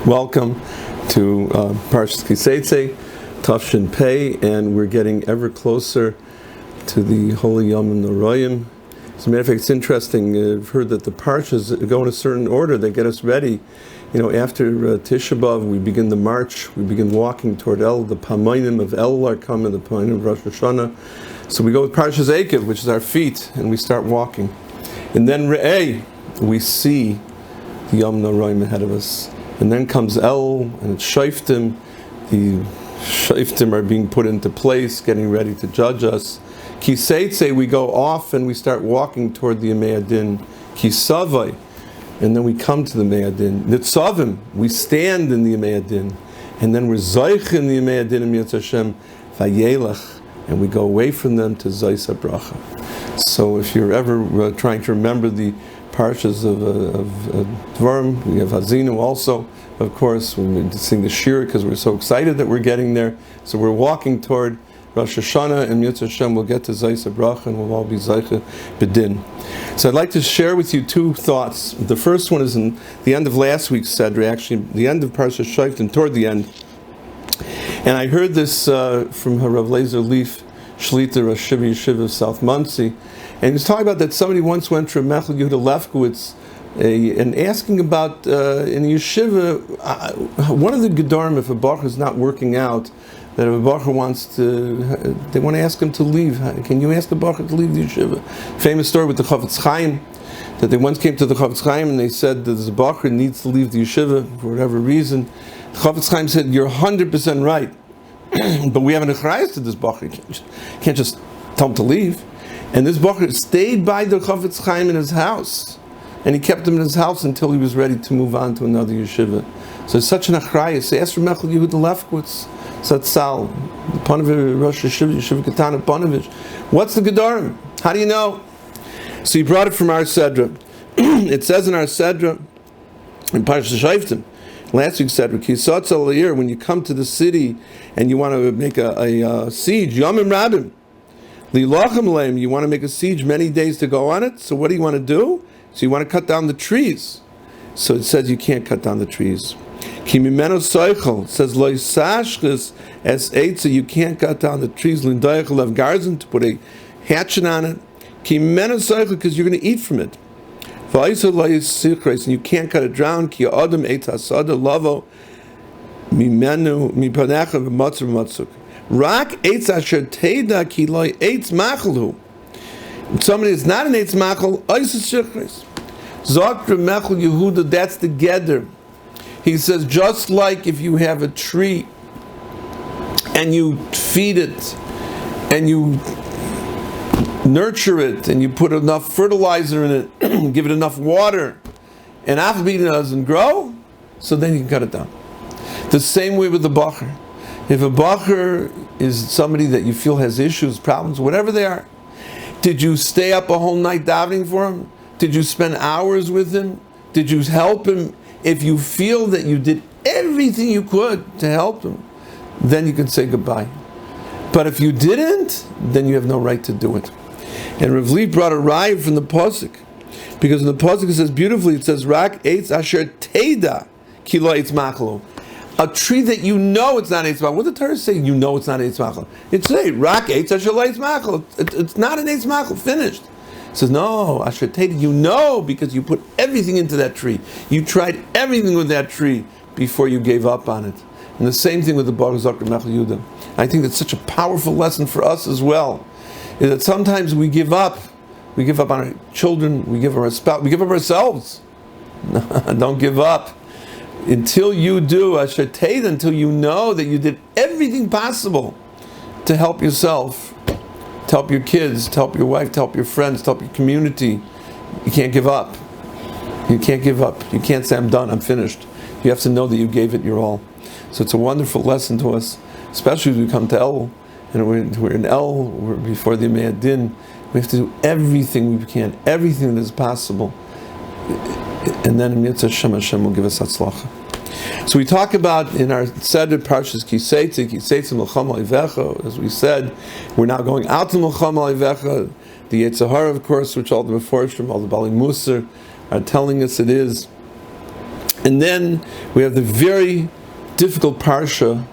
Welcome to Parshas Seitzei, Tafshin Pei, and we're getting ever closer to the Holy Yom Noraim. As a matter of fact, it's interesting. I've heard that the Parshas go in a certain order. They get us ready. After Tisha B'Av, we begin the march. We begin walking toward El. The Pamayim of El are coming, the Pamayim of Rosh Hashanah. So we go with Parshas Eikev, which is our feet, and we start walking. And then Re'eh, we see the Yom Noraim ahead of us. And then comes El, and it's Shoftim. The Shoftim are being put into place, getting ready to judge us. Ki Seitzei, we go off and we start walking toward the Yemei Adin. Ki Savai, and then we come to the Yemei Adin. Nitzavim, we stand in the Yemei Adin. And then we're Zoich in the Yemei Adin, and Yetz Hashem, Vayelach, and we go away from them to Zois HaBracha. So if you're ever trying to remember the Parshas of Dvarim, we have Hazinu also, of course. We sing the Shir because we're so excited that we're getting there. So we're walking toward Rosh Hashanah, and Yetz Hashem will get to Zois HaBracha, and we'll all be Zoich B'Din. So I'd like to share with you two thoughts. The first one is in the end of last week's Sedra, actually the end of Parshas Shoftim, toward the end. And I heard this from Rav Lezer Leaf, Shlita Rosh Yeshiva of South Monsey. And he was talking about that somebody once went to Mechel Yehuda Lefkowitz and asking about, in yeshiva, one of the Gedorim, if a Baruch is not working out, that if a Baruch wants to, they want to ask him to leave. Can you ask a Baruch to leave the yeshiva? Famous story with the Chofetz Chaim, that they once came to the Chofetz Chaim and they said that the Baruch needs to leave the yeshiva for whatever reason. The Chofetz Chaim said, "You're 100% right, but we have an achrayus to this Baruch. You can't just tell him to leave." And this Becker stayed by the Chofetz Chaim in his house, and he kept him in his house until he was ready to move on to another yeshiva. So it's such an achrayus. Ask for Mechel Yehuda Lefkowitz, Satzal, Panovich, Rosh Yeshiva Katana Panovich. What's the Gedorim? How do you know? So he brought it from our Sedra. It says in our Sedra, in Parshas Shoftim, last week's Sedra, Ki Satzal Leir, when you come to the city and you want to make a siege, Yomim Rabim, you want to make a siege many days to go on it. So what do you want to do? So you want to cut down the trees. So it says you can't cut down the trees. It says lo yisashchis es Seitzei, you can't cut down the trees. L'ndayach garzon, to put a hatchet on it. Because you're going to eat from it. And you can't cut it down. Ki adam eitz hasada lavo mimenu mipanecha v'matzur v'matzuk. Rak eitz asher teida ki loy eitz machelhu. Somebody is not an eitz machel, oisus shikres. Zok Mechel Yehuda, that's the geder. He says, just like if you have a tree and you feed it and you nurture it and you put enough fertilizer in it, give it enough water, and after it doesn't grow, so then you can cut it down. The same way with the bacher. If a bacher is somebody that you feel has issues, problems, whatever they are, did you stay up a whole night davening for him? Did you spend hours with him? Did you help him? If you feel that you did everything you could to help him, then you can say goodbye. But if you didn't, then you have no right to do it. And Rav Leif brought a raya from the Pasuk, because in the Pasuk it says beautifully, it says, Rak eitz asher teida ki lo eitz machlo. A tree that you know it's not eitz machlo. What did the Torah say? You know it's not eitz machlo. It says, Rak eitz asher lo eitz machlo. It's not an eitz machlo. Finished. It says, no, asher teida, you know, because you put everything into that tree. You tried everything with that tree before you gave up on it. And the same thing with the Baruch Zakir Mechel Yehuda. I think that's such a powerful lesson for us as well, is that sometimes we give up. We give up on our children, we give up our spouse, we give up ourselves. Don't give up. Until you do, asher teida, until you know that you did everything possible to help yourself, to help your kids, to help your wife, to help your friends, to help your community. You can't give up. You can't give up. You can't say, I'm done, I'm finished. You have to know that you gave it your all. So it's a wonderful lesson to us, especially as we come to El, and we're in El, we're before the Yemei Adin. We have to do everything we can, everything that is possible. And then in Yetz Hashem will give us Hatzlacha. So we talk about in our Seder Parshas Ki Seitzei Milchama Oivecha. As we said, we're now going out to Milchama Oivecha. The Yetzer Hara, of course, which all the Meforshim, all the Bali Musar are telling us it is. And then we have the very difficult parsha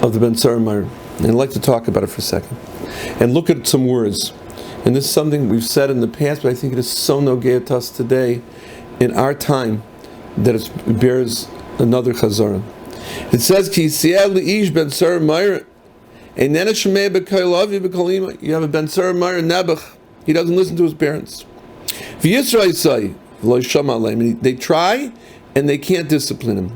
of the Ben Sarah. And I'd like to talk about it for a second. And look at some words. And this is something we've said in the past, but I think it is so nogea to us today, in our time, that it bears another chazara. It says, Ki yisiel li'ish Ben Sarah Meir, einena shemei b'kol avi b'kol ima. You have a Ben Sarah Meir Nebuch. He doesn't listen to his parents. V'yisrael say, lo shama aleim. They try, and they can't discipline him.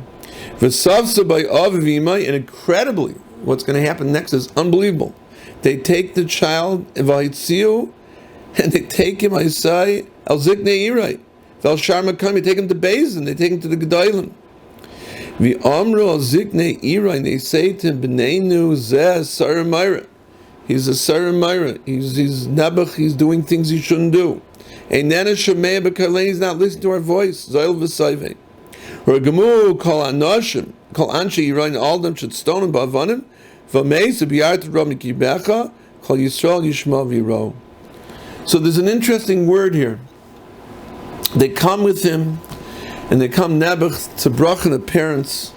V'savsa by avi v'imai, and incredibly, what's going to happen next is unbelievable. They take the child, v'hitziu, and they take him, I say, al ziknei irai. V'al sharma kam, they take him to Beis, and they take him to the Gedolim. V'amru al ziknei irai, and they say to him, b'neinu zeh Sarah Meira. He's a Sarah Meira. He's Nebuch, he's doing things he shouldn't do. Einena shemei b'kalei, he's not listening to our voice. Zoil v'sayvei. R'gamu kol anoshim, kol anshe irai, all of them should stone him b'avanim. So there's an interesting word here. They come with him, and they come Nebuch to Brach and the parents,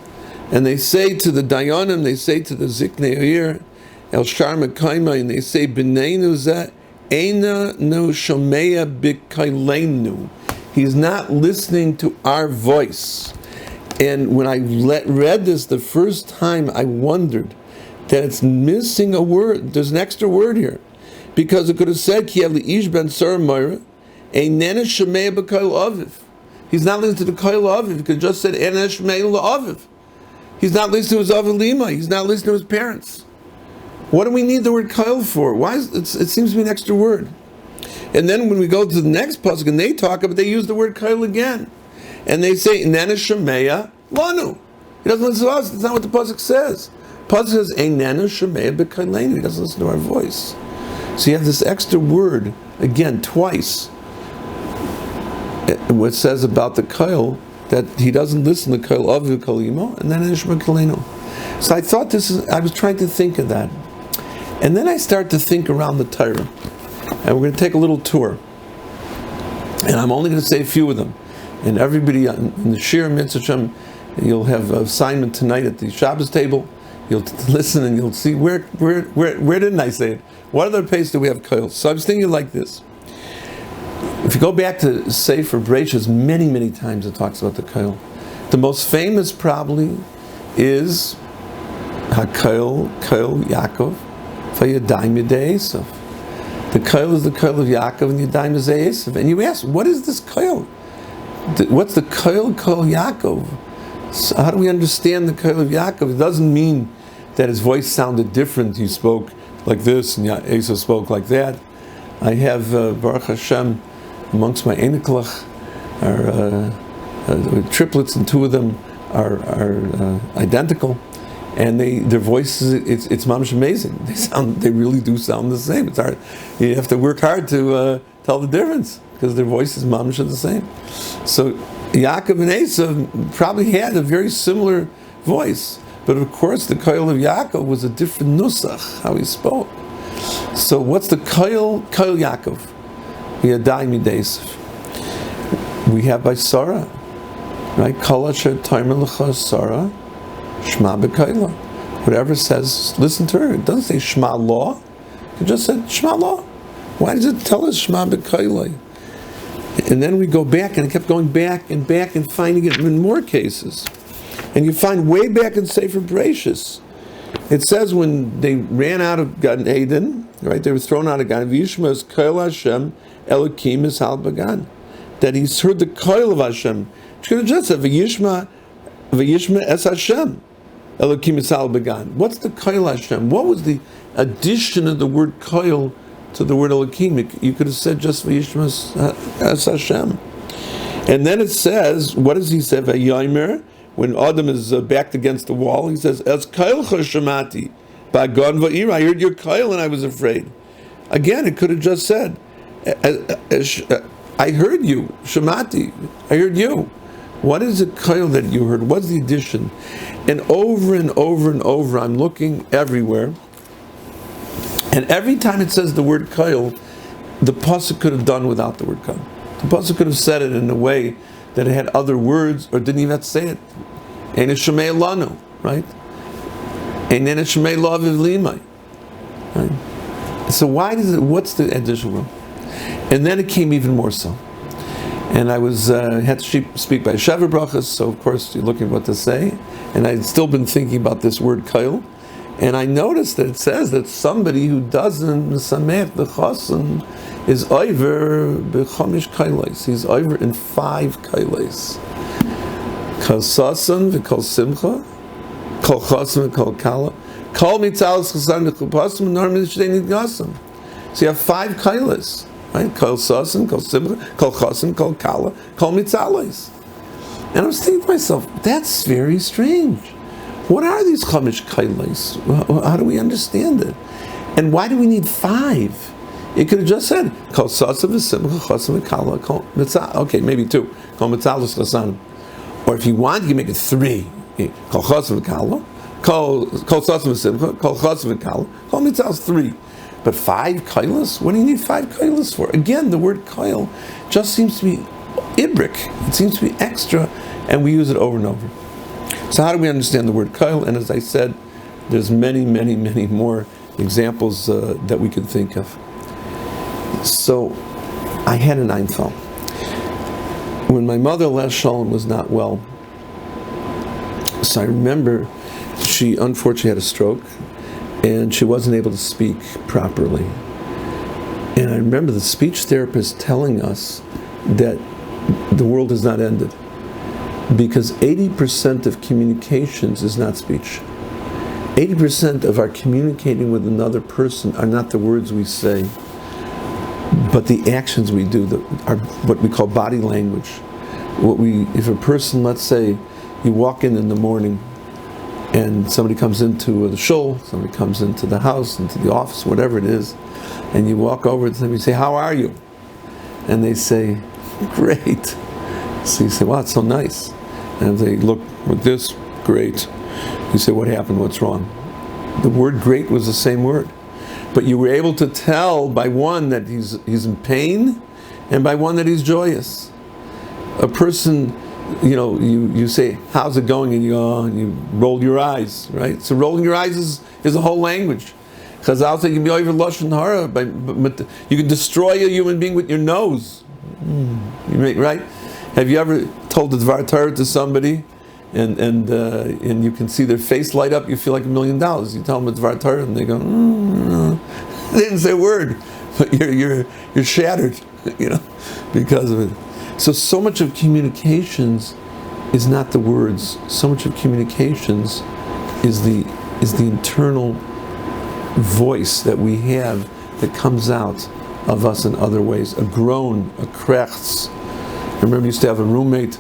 and they say to the Dayanim, they say to the Ziknei Oyer, El Sharma Kaima, and they say, B'neinu zeh, Eina no shomeya b'kaileinu. He's not listening to our voice. And when I read this the first time, I wondered that it's missing a word. There's an extra word here, because it could have said Ki li'ish Ben Sarah Meira, einena shemei b'kol aviv. He's not listening to the kol aviv. It could have just said einena shemei la'aviv. He's not listening to his avilima. He's not listening to his parents. What do we need the word kol for? Why is it seems to be an extra word? And then when we go to the next pasuk and they talk about, they use the word kol again, and they say einena shemei lanu. He doesn't listen to us. That's not what the pasuk says. Pasuk says, Einena shemei b'kaileinu. He doesn't listen to our voice. So you have this extra word, again, twice. What says about the kail, that he doesn't listen to kail of the kalimo, and then Einena shemei b'kaileinu. So I thought I was trying to think of that. And then I start to think around the Torah. And we're going to take a little tour. And I'm only going to say a few of them. And everybody in the Shir Mitzvah, you'll have an assignment tonight at the Shabbos table. You'll listen and you'll see where didn't I say it? What other place do we have koil? So I was thinking like this. If you go back to Sefer Parshas, many times it talks about the koil. The most famous probably is HaKoil Yaakov Vayadayim Yedei Esav. The koil is the koil of Yaakov and Yadayim Yedei Esav. And you ask, what is this koil? What's the koil Yaakov? So how do we understand the koil of Yaakov? It doesn't mean that his voice sounded different. He spoke like this, and Esau spoke like that. I have Baruch Hashem amongst my Einiklach, our triplets, and two of them are identical, and their voices, it's mamish amazing. They really do sound the same. It's hard. You have to work hard to tell the difference, because their voices mamish are the same. So Yaakov and Esau probably had a very similar voice, but of course the koil of Yaakov was a different nusach, how he spoke. So what's the koil Yaakov? Yadayim Yedei Esav. We have by Sarah, right? Kol asher ta'imer lecha Sarah, shema b'koila. Whatever says, listen to her. It doesn't say shema law. It just said shema law. Why does it tell us shema b'koila? And then we go back, and it kept going back and finding it in more cases. And you find way back in Sefer Parshas, it says when they ran out of Gan Eden, right? They were thrown out of Gan. V'yishma es koil Hashem Elokim es hal b'gan. That he's heard the koil of Hashem. She could have just said v'yishma es Hashem Elokim es hal b'gan. What's the koil Hashem? What was the addition of the word koil to the word Elokim? You could have said just v'yishma es Hashem. And then it says, what does he say? V'yomer, when Adam is backed against the wall, he says, "Es koilcha shemati, ba'gon va'ir." I heard your koil and I was afraid. Again, it could have just said, "I heard you, shemati." I heard you. What is the koil that you heard? What's the addition? And over, I'm looking everywhere, and every time it says the word koil, the pasuk could have done without the word koil. The pasuk could have said it in a way that it had other words or didn't even have to say it. Ein Shemei Lanu, right? Ein Shemei Laviv Limai. Right? So what's the additional rule? And then it came even more so. And I had to speak by Shavuot Brachas, so of course you're looking at what to say. And I'd still been thinking about this word Kail. And I noticed that it says that somebody who doesn't Mesamech the Chosin is over b'chomish kailos. He's over in 5 kailos. Kol sasan v'kol simcha, kol chosin v'kol kala, kol mitzalas chasan v'kol pasim v'nor mitzvei nidgasam. So you have 5 kailos, right? Kol sasan, kol simcha, kol chosin, kol kala, kol mitzalas. And I was thinking to myself, that's very strange. What are these chomish kailos? How do we understand it? And why do we need 5? It could have just said kol sasav v'simcha chasim v'kala kol mitzah. Okay, maybe 2. Kol mitzalus chasan. Or if you want, you can make it 3. Kol chasim v'kala, kol sasav v'simcha, kol chasim v'kala, kol mitzalus 3. But 5 kailas? What do you need 5 kailas for? Again, the word kail just seems to be ibrik. It seems to be extra, and we use it over and over. So how do we understand the word kail? And as I said, there's many, many, many more examples that we could think of. So, I had an Einfall. When my mother, Les Shalom, was not well, so I remember she unfortunately had a stroke, and she wasn't able to speak properly. And I remember the speech therapist telling us that the world has not ended, because 80% of communications is not speech. 80% of our communicating with another person are not the words we say, but the actions we do, are what we call body language. If a person, let's say, you walk in the morning, and somebody comes into the shul, somebody comes into the house, into the office, whatever it is, and you walk over to them, you say, "How are you?" And they say, "Great." So you say, "Wow, it's so nice." And they look with this, "Great." You say, "What happened? What's wrong?" The word "great" was the same word. But you were able to tell by one that he's in pain, and by one that he's joyous. A person, you say, "How's it going?" and you go, and you roll your eyes, right? So rolling your eyes is a whole language. Chazal say you can be over lashon hara, but you can destroy a human being with your nose. Right? Have you ever told the Dvar Torah to somebody, and you can see their face light up? You feel like $1 million. You tell them a Dvar Torah, and they go, They didn't say a word, but you're shattered, because of it. So much of communications is not the words. So much of communications is the internal voice that we have that comes out of us in other ways. A groan, a krechts. I remember I used to have a roommate,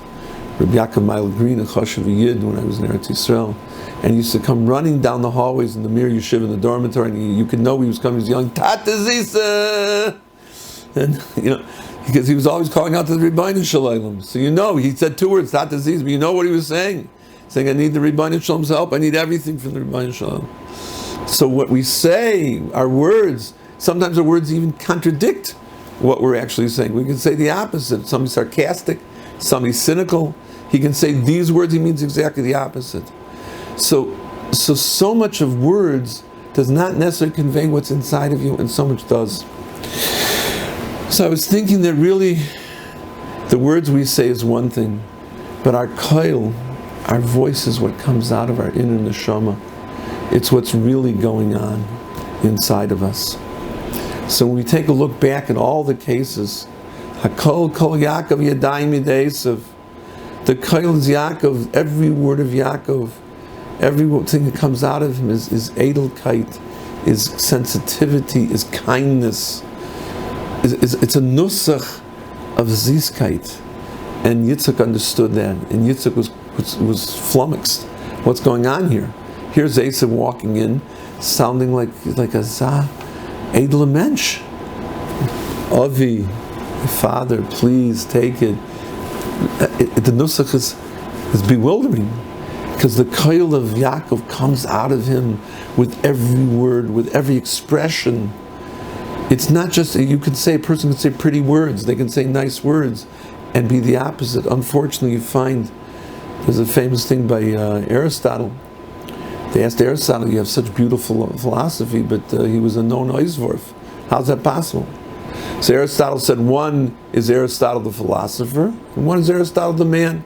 Rabbi Yaakov Mile Green, a Choshev Yid, when I was in Eretz Yisrael, and he used to come running down the hallways in the Mir Yeshiva in the dormitory, and you could know he was coming. He was yelling, "Tata Zisa!" And because he was always calling out to the Rebbeinu Shalom. So he said 2 words, "Tata Zisa," but you know what he was saying? Saying, "I need the Rebbeinu Shalom's help. I need everything from the Rebbeinu Shalom." So what we say, our words, sometimes our words even contradict what we're actually saying. We can say the opposite. Somebody's sarcastic, somebody's cynical. He can say these words, he means exactly the opposite. So much of words does not necessarily convey what's inside of you, and so much does. So I was thinking that really the words we say is one thing, but our koil, our voice, is what comes out of our inner neshama. It's what's really going on inside of us. So when we take a look back at all the cases, Hakol Kol Yaakov Yadayim Yideisav, the koil is Yaakov, every word of Yaakov, everything that comes out of him is edelkeit, is sensitivity, is kindness. It's a nusach of zizkeit. And Yitzchak understood that. And Yitzchak was flummoxed. What's going on here? Here's Esav walking in, sounding like a zah, edel mensch. Avi, father, please take it. The nusach is bewildering, because the koil of Yaakov comes out of him with every word, with every expression. It's not just, a person can say pretty words, they can say nice words, and be the opposite. Unfortunately, you find there's a famous thing by Aristotle. They asked Aristotle, you have such beautiful philosophy, but he was a non-Eisvorf. How's that possible? So Aristotle said, one is Aristotle the philosopher, and one is Aristotle the man.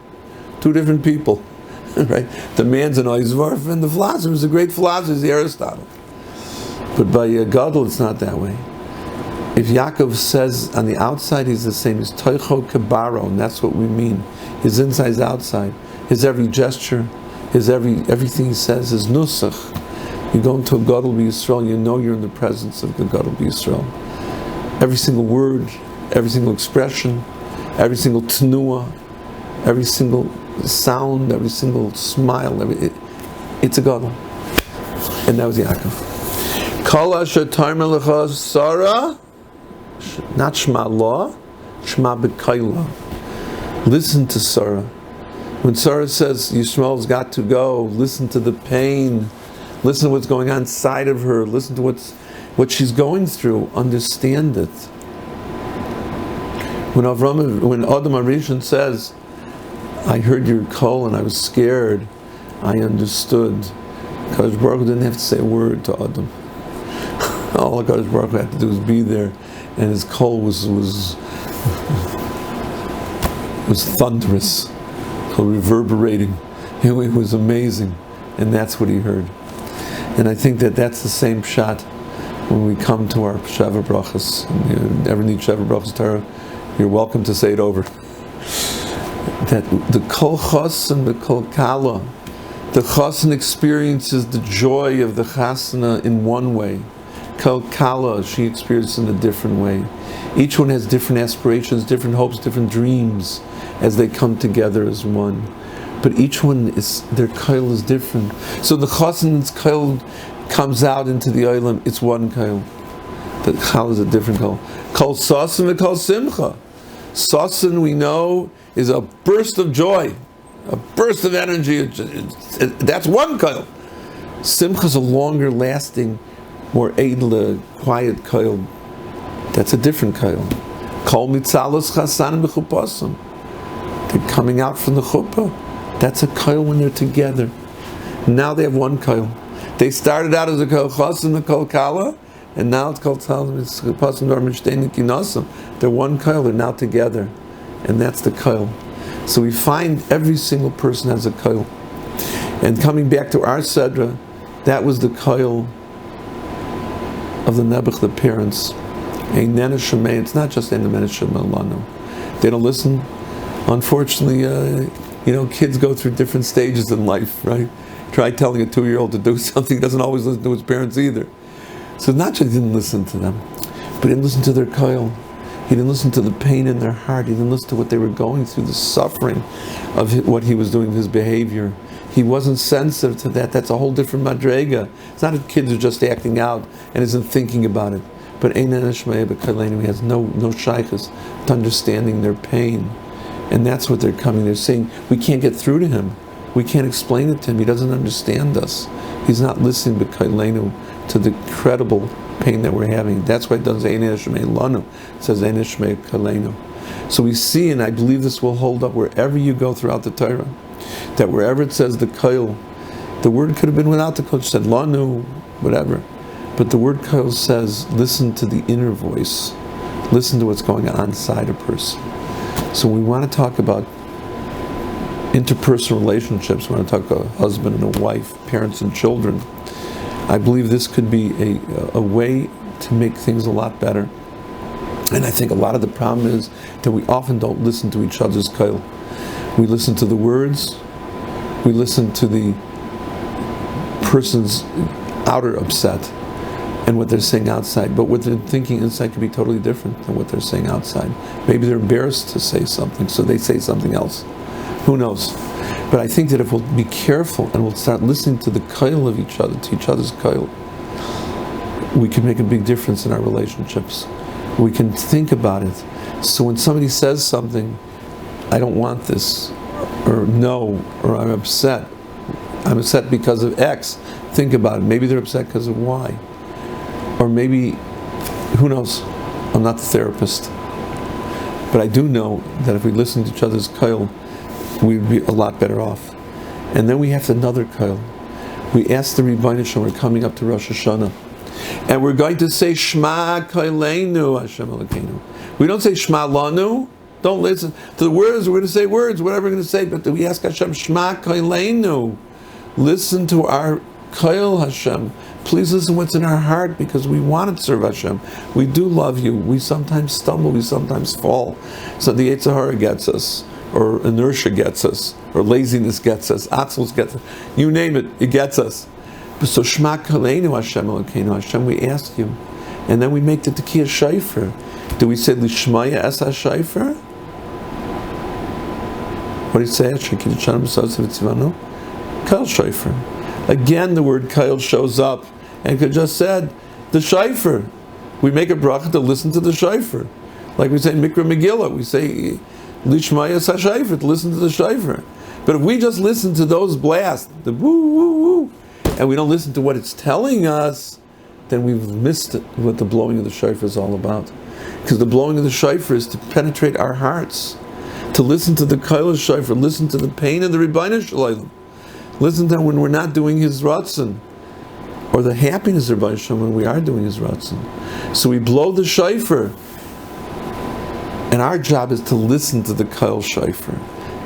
Two different people. Right? The man's an Eisvorf, and the philosopher is a great philosopher, is Aristotle. But by Gadol, it's not that way. If Yaakov says on the outside he's the same, he's Toicho Kabaro, and that's what we mean. His inside is outside. His every gesture, his everything he says is Nusach. You go into a Gadol B'Yisrael, you know you're in the presence of the Gadol B'Yisrael. Every single word, every single expression, every single tnua, every single sound, every single smile, it's a Gadol. And that was Yaakov. Kol asher tarmel lecha Sarah, not Shema Law, Shema B'Kaila. Listen to Sarah. When Sarah says Yishmael's got to go, listen to the pain, listen to what's going on inside of her, listen to what she's going through, understand it. When Adam HaRishon says, I heard your call and I was scared, I understood. Kadosh Baruch Hu didn't have to say a word to Adam. All Kadosh Baruch Hu had to do was be there, and his call was thunderous, reverberating. It was amazing, and that's what he heard. And I think that's the same shot when we come to our Sheva Brachas. You ever need Sheva Brachas Torah, you're welcome to say it over. That the Kol Chas and the Kol Kala, the Chassan experiences the joy of the Chasana in one way. Kol Kala, she experiences in a different way. Each one has different aspirations, different hopes, different dreams as they come together as one. But each one their Kol is different. So the Chassan's Kol comes out into the Olam, it's one Kol. The Kol is a different Kol. Kol Sasan and Kol Simcha. Sasan, we know, is a burst of joy, a burst of energy. That's one Kol. Simcha is a longer lasting, more edle, quiet Kol. That's a different Kol. Kol mitzalos chasanim b'chupasim. They're coming out from the chuppah. That's a Kol when they're together. Now they have one Kol. They started out as a Kol Chas and the Kol Kala, and now it's called Chupasim Dormishtein Kinasam. They're one Kol, they're now together. And that's the Kol. So we find every single person has a Kol. And coming back to our Sedra, that was the Kol of the Nebuch, the parents. It's not just Ein Nene Shemei Lanu. They don't listen. Unfortunately, kids go through different stages in life, right? Try telling a 2-year-old to do something, he doesn't always listen to his parents either. So not just he didn't listen to them, but he didn't listen to their Kol. He didn't listen to the pain in their heart. He didn't listen to what they were going through, the suffering of what he was doing, his behavior. He wasn't sensitive to that. That's a whole different madrega. It's not a kid who's just acting out and isn't thinking about it. But Ein Nene Shemei B'Kalenu, he has no shaykhus to understanding their pain. And that's what they're coming. They're saying, we can't get through to him. We can't explain it to him. He doesn't understand us. He's not listening B'Kalenu to the incredible pain that we're having. That's why it does Ein Nene Shemei Lanu. It says Ein Nene Shemei B'Kalenu. So we see, and I believe this will hold up wherever you go throughout the Torah, that wherever it says the Kol, the word could have been without the Kol. It said Lanu, whatever. But the word Kol says, listen to the inner voice. Listen to what's going on inside a person. So we want to talk about interpersonal relationships. We want to talk about a husband and a wife, parents and children. I believe this could be a way to make things a lot better. And I think a lot of the problem is that we often don't listen to each other's Kol. We listen to the words, we listen to the person's outer upset and what they're saying outside. But what they're thinking inside could be totally different than what they're saying outside. Maybe they're embarrassed to say something, so they say something else. Who knows? But I think that if we'll be careful and we'll start listening to the Kol of each other, to each other's Kol, we can make a big difference in our relationships. We can think about it. So when somebody says something, I don't want this, or no, or I'm upset because of X, think about it. Maybe they're upset because of Y. Or maybe, who knows, I'm not the therapist. But I do know that if we listen to each other's koil, we'd be a lot better off. And then we have another koil. We ask the Rebbeinu Shalom, we're coming up to Rosh Hashanah, and we're going to say Shema Koileinu Hashem Elokeinu. We don't say Shema Lanu. Don't listen to the words. We're going to say words, whatever we're going to say. But we ask Hashem, Shema Koileinu. Listen to our koil, Hashem. Please listen what's in our heart, because we want to serve Hashem. We do love you. We sometimes stumble. We sometimes fall. So the Yetzer Hara gets us, or inertia gets us, or laziness gets us, atzlos gets us. You name it, it gets us. But so Shema Koileinu Hashem Elokeinu, Hashem, we ask you. And then we make the Tekiyah Shofar. Do we say Lishmaya Es HaShofar? What do you say? Kail Shofar. Again, the word Kail shows up, and could just said the Shofar. We make a bracha to listen to the Shofar, like we say in Mikra Megillah. We say Lishmaya Es HaShofar, to listen to the Shofar. But if we just listen to those blasts, the woo woo woo, and we don't listen to what it's telling us, then we've missed what the blowing of the shofar is all about. Because the blowing of the shofar is to penetrate our hearts, to listen to the koil shofar, listen to the pain of the Rebbeinu Shalom, listen to when we're not doing His ratzon, or the happiness of Rebbeinu Shalom when we are doing His ratzon. So we blow the shofar, and our job is to listen to the koil shofar,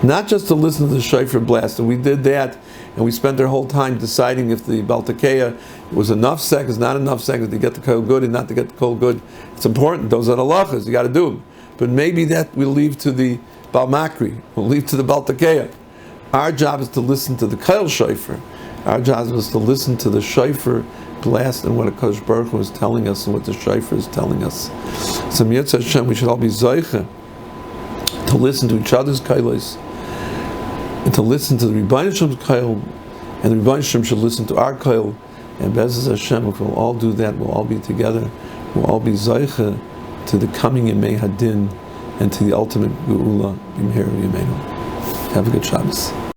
not just to listen to the shofar blast. And we did that, and we spent our whole time deciding if the Baltakeya was enough seconds, not enough seconds to get the koil good and not to get the koil good. It's important. Those are the halachas. You got to do them. But maybe that we'll leave to the Balmakri. We'll leave to the Baltakeya. Our job is to listen to the koil shofar. Our job is to listen to the shofar blast and what HaKadosh Baruch Hu is telling us and what the shofar is telling us. So Mitzvah Hashem, we should all be zoiche to listen to each other's koilos, and to listen to the Rebbeinu Shalom's koil, and the Rebbeinu Shalom should listen to our koil. And Be'ezus Hashem, if we'll all do that, we'll all be together, we'll all be zoiche to the coming Yemei Hadin and to the ultimate Geula B'mehera Yameinu. Have a good Shabbos.